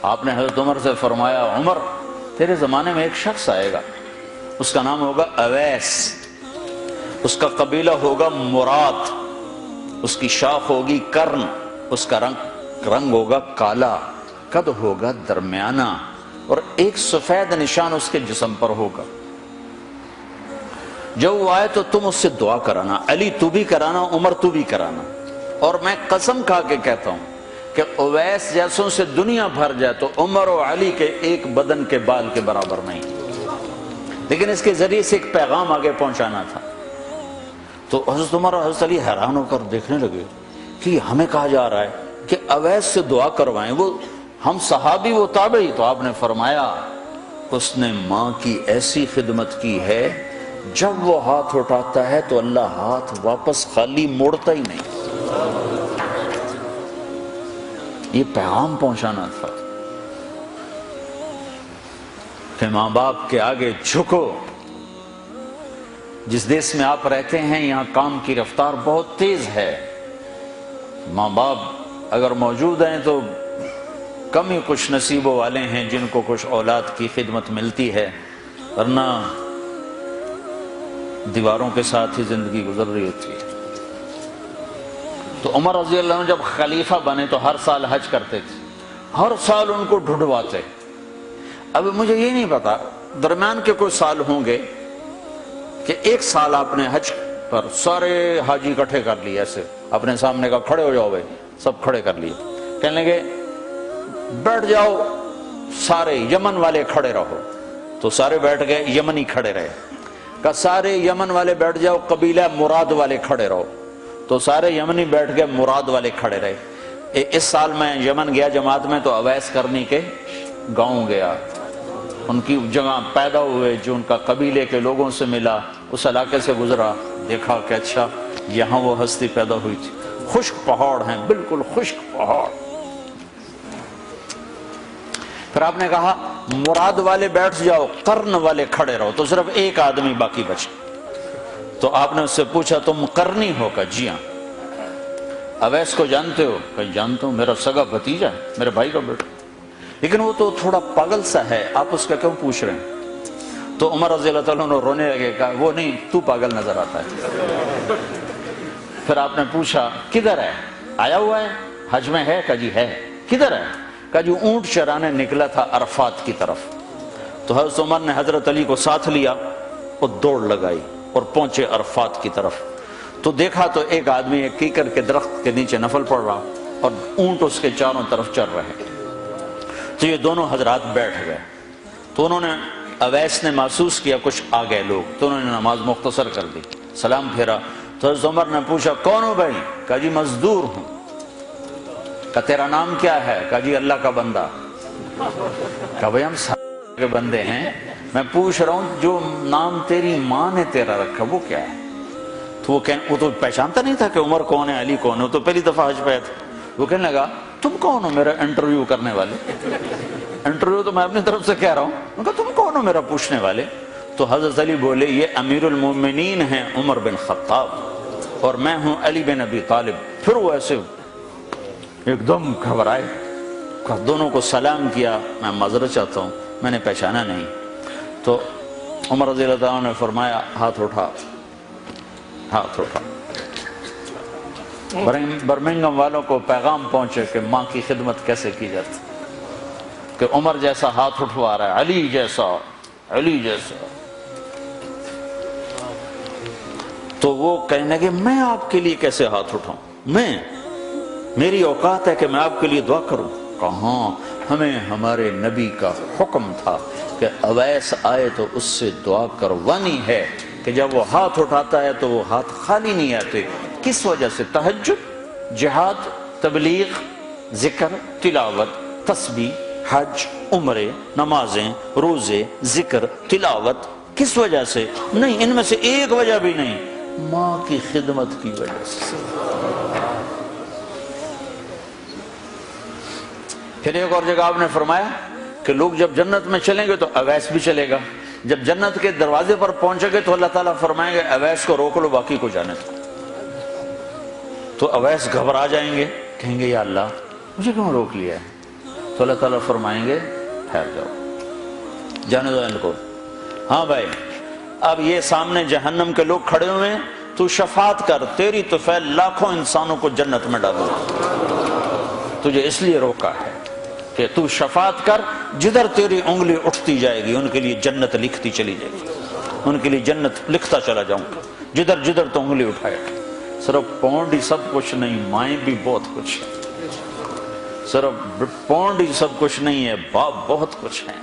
آپ نے حضرت عمر سے فرمایا عمر تیرے زمانے میں ایک شخص آئے گا، اس کا نام ہوگا اویس، اس کا قبیلہ ہوگا مراد، اس کی شاخ ہوگی کرن، اس کا رنگ ہوگا کالا، قد ہوگا درمیانہ، اور ایک سفید نشان اس کے جسم پر ہوگا۔ جب وہ آئے تو تم اس سے دعا کرانا، علی تو بھی کرانا، عمر تو بھی کرانا، اور میں قسم کھا کے کہتا ہوں کہ اویس جیسوں سے دنیا بھر جائے تو عمر و علی کے ایک بدن کے بال کے برابر نہیں، لیکن اس کے ذریعے سے ایک پیغام آگے پہنچانا تھا۔ تو حضرت عمر اور حضرت علی حیران ہو کر دیکھنے لگے کہ ہمیں کہا جا رہا ہے کہ اویس سے دعا کروائیں، وہ ہم صحابی وہ تابعی۔ تو آپ نے فرمایا اس نے ماں کی ایسی خدمت کی ہے، جب وہ ہاتھ اٹھاتا ہے تو اللہ ہاتھ واپس خالی موڑتا ہی نہیں۔ یہ پیغام پہنچانا تھا کہ ماں باپ کے آگے جھکو۔ جس دیش میں آپ رہتے ہیں یہاں کام کی رفتار بہت تیز ہے، ماں باپ اگر موجود ہیں تو کم ہی کچھ نصیبوں والے ہیں جن کو کچھ اولاد کی خدمت ملتی ہے، ورنہ دیواروں کے ساتھ ہی زندگی گزر رہی ہوتی ہے۔ تو عمر رضی اللہ عنہ جب خلیفہ بنے تو ہر سال حج کرتے تھے، ہر سال ان کو ڈھونڈواتے۔ اب مجھے یہ نہیں پتا درمیان کے کوئی سال ہوں گے کہ ایک سال آپ نے حج پر سارے حاجی اکٹھے کر لیے، ایسے اپنے سامنے کا کھڑے ہو جاؤ بھائی، سب کھڑے کر لیے، کہنے لگے بیٹھ جاؤ سارے یمن والے کھڑے رہو، تو سارے بیٹھ گئے، یمنی کھڑے رہے، کہ سارے یمن والے بیٹھ جاؤ، قبیلہ مراد والے کھڑے رہو، تو سارے یمنی بیٹھ گئے، مراد والے کھڑے رہے۔ اس سال میں یمن گیا جماعت میں تو اویس کرنی کے گاؤں گیا، ان کی جگہ پیدا ہوئے، جو ان کا قبیلے کے لوگوں سے ملا، اس علاقے سے گزرا، دیکھا کہ اچھا یہاں وہ ہستی پیدا ہوئی تھی۔ خشک پہاڑ ہیں، بالکل خشک پہاڑ۔ پھر آپ نے کہا مراد والے بیٹھ جاؤ، قرن والے کھڑے رہو، تو صرف ایک آدمی باقی بچا۔ تو آپ نے اس سے پوچھا تم قرنی ہو؟ کہ جی ہاں۔ اویس کو جانتے ہو؟ کہ جانتا ہوں، میرا سگا بھتیجا ہے، میرے بھائی کا بیٹا، لیکن وہ تو تھوڑا پاگل سا ہے، آپ اس کا کیوں پوچھ رہے ہیں؟ تو عمر رضی اللہ تعالیٰ عنہ رونے لگے، کہا وہ نہیں، تو پاگل نظر آتا ہے۔ پھر آپ نے پوچھا کدھر ہے؟ آیا ہوا ہے حج میں؟ ہے؟ کہ جی ہے۔ کدھر ہے؟ کہ جو اونٹ چرانے نکلا تھا عرفات کی طرف۔ تو حضرت عمر نے حضرت علی کو ساتھ لیا اور دوڑ لگائی اور پہنچے عرفات کی طرف، تو دیکھا تو ایک آدمی ایک کیکر کے درخت کے نیچے نفل پڑھ رہا اور اونٹ اس کے چاروں طرف چر رہے۔ تو یہ دونوں حضرات بیٹھ گئے، تو انہوں نے اویس نے محسوس کیا کچھ آ گئے لوگ، تو انہوں نے نماز مختصر کر دی، سلام پھیرا۔ تو حضرت عمر نے پوچھا کون ہو بھائی؟ کہا جی مزدور ہوں۔ کہا تیرا نام کیا ہے؟ کہا جی اللہ کا بندہ۔ کہا بھائی ہم سارے کے بندے ہیں، میں پوچھ رہا ہوں جو نام تیری ماں نے تیرا رکھا وہ کیا ہے؟ تو وہ تو پہچانتا نہیں تھا کہ عمر کون ہے، علی کون ہے، وہ تو پہلی دفعہ حج پہ تھا۔ وہ کہنے لگا تم کون ہو میرا انٹرویو کرنے والے؟ انٹرویو تو میں اپنی طرف سے کہہ رہا ہوں۔ انہوں نے کہا تم کون ہو میرا پوچھنے والے؟ تو حضرت علی بولے یہ امیر المومنین ہیں عمر بن خطاب، اور میں ہوں علی بن ابی طالب۔ پھر وہ ایسے ایک دم گھبرائے، دونوں کو سلام کیا، میں معذرت چاہتا ہوں میں نے پہچانا نہیں۔ تو عمر رضی اللہ عنہ نے فرمایا ہاتھ اٹھا، ہاتھ اٹھا۔ برمنگھم والوں کو پیغام پہنچے کہ ماں کی خدمت کیسے کی جاتی، کہ عمر جیسا ہاتھ اٹھوا رہا ہے، علی جیسا، علی جیسا۔ تو وہ کہنے لگے میں آپ کے لیے کیسے ہاتھ اٹھاؤں، میری اوقات ہے کہ میں آپ کے لیے دعا کروں؟ کہاں، ہمیں ہمارے نبی کا حکم تھا کہ اویس آئے تو اس سے دعا کروانی ہے، کہ جب وہ ہاتھ اٹھاتا ہے تو وہ ہاتھ خالی نہیں آتے۔ کس وجہ سے؟ تہجد، جہاد، تبلیغ، ذکر، تلاوت، تسبیح، حج، عمرے، نمازیں، روزے، ذکر، تلاوت۔ کس وجہ سے؟ نہیں، ان میں سے ایک وجہ بھی نہیں، ماں کی خدمت کی وجہ سے۔ پھر ایک اور جگہ آپ نے فرمایا کہ لوگ جب جنت میں چلیں گے تو اویس بھی چلے گا، جب جنت کے دروازے پر پہنچے گے تو اللہ تعالیٰ فرمائیں گے اویس کو روک لو باقی کو جانے دو۔ تو اویس گھبرا جائیں گے، کہیں گے یا اللہ مجھے کیوں روک لیا ہے؟ تو اللہ تعالیٰ فرمائیں گے ٹھہر جاؤ، جانے دو ان کو۔ ہاں بھائی، اب یہ سامنے جہنم کے لوگ کھڑے ہوئے ہیں، تو شفاعت کر، تیری تو فعل لاکھوں انسانوں کو جنت میں ڈالو، تجھے اس لیے روکا ہے کہ تو شفاعت کر، جدھر تیری انگلی اٹھتی جائے گی ان کے لیے جنت لکھتی چلی جائے گی، ان کے لیے جنت لکھتا چلا جاؤں گا، جدھر جدھر تو انگلی اٹھائے گا۔ صرف پونڈ ہی سب کچھ نہیں، مائیں بھی بہت کچھ ہے، صرف پونڈ ہی سب کچھ نہیں ہے، باپ بہت کچھ ہے۔